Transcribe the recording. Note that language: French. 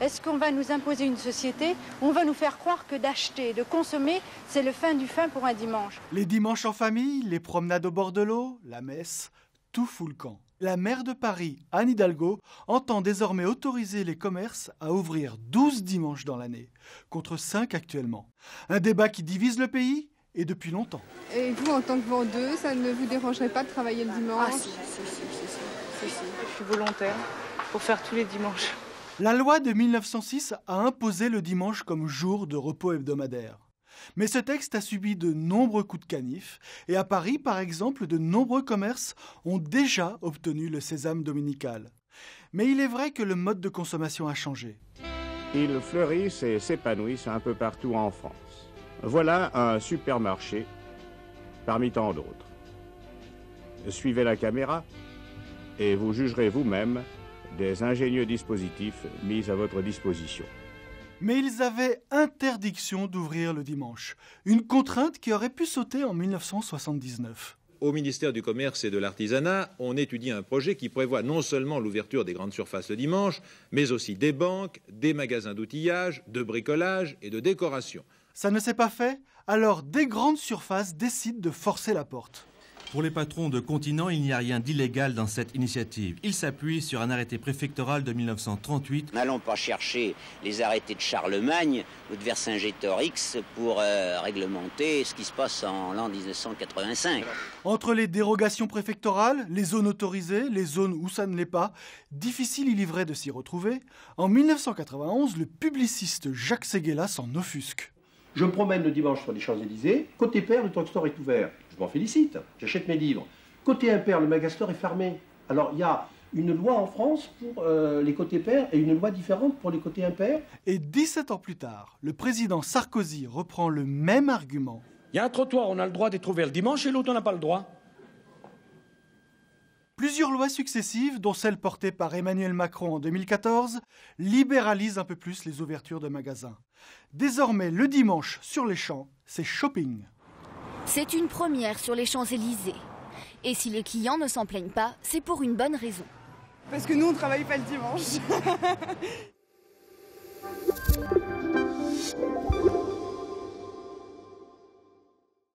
Est-ce qu'on va nous imposer une société où on va nous faire croire que d'acheter, de consommer, c'est le fin du fin pour un dimanche? Les dimanches en famille, les promenades au bord de l'eau, la messe, tout fout le camp. La maire de Paris, Anne Hidalgo, entend désormais autoriser les commerces à ouvrir 12 dimanches dans l'année, contre 5 actuellement. Un débat qui divise le pays et depuis longtemps. Et vous, en tant que vendeuse, ça ne vous dérangerait pas de travailler le dimanche? Ah si. Je suis volontaire pour faire tous les dimanches. La loi de 1906 a imposé le dimanche comme jour de repos hebdomadaire. Mais ce texte a subi de nombreux coups de canif et à Paris, par exemple, de nombreux commerces ont déjà obtenu le sésame dominical. Mais il est vrai que le mode de consommation a changé. Ils fleurissent et s'épanouissent un peu partout en France. Voilà un supermarché parmi tant d'autres. Suivez la caméra et vous jugerez vous-même des ingénieux dispositifs mis à votre disposition. Mais ils avaient interdiction d'ouvrir le dimanche, une contrainte qui aurait pu sauter en 1979. Au ministère du Commerce et de l'Artisanat, on étudie un projet qui prévoit non seulement l'ouverture des grandes surfaces le dimanche, mais aussi des banques, des magasins d'outillage, de bricolage et de décoration. Ça ne s'est pas fait, alors des grandes surfaces décident de forcer la porte. Pour les patrons de Continent, il n'y a rien d'illégal dans cette initiative. Ils s'appuient sur un arrêté préfectoral de 1938. N'allons pas chercher les arrêtés de Charlemagne ou de Vercingétorix pour réglementer ce qui se passe en l'an 1985. Entre les dérogations préfectorales, les zones autorisées, les zones où ça ne l'est pas, difficile il y vrai de s'y retrouver. En 1991, le publiciste Jacques Séguéla s'en offusque. Je me promène le dimanche sur les Champs-Élysées. Côté père, le drugstore est ouvert. Je m'en félicite, j'achète mes livres. Côté impair, le magastore est fermé. Alors, il y a une loi en France pour les côtés pairs et une loi différente pour les côtés impairs. Et 17 ans plus tard, le président Sarkozy reprend le même argument. Il y a un trottoir, on a le droit d'être ouvert le dimanche et l'autre, on n'a pas le droit. Plusieurs lois successives, dont celle portée par Emmanuel Macron en 2014, libéralisent un peu plus les ouvertures de magasins. Désormais, le dimanche, sur les champs, c'est shopping. C'est une première sur les Champs-Élysées. Et si les clients ne s'en plaignent pas, c'est pour une bonne raison. Parce que nous, on ne travaille pas le dimanche.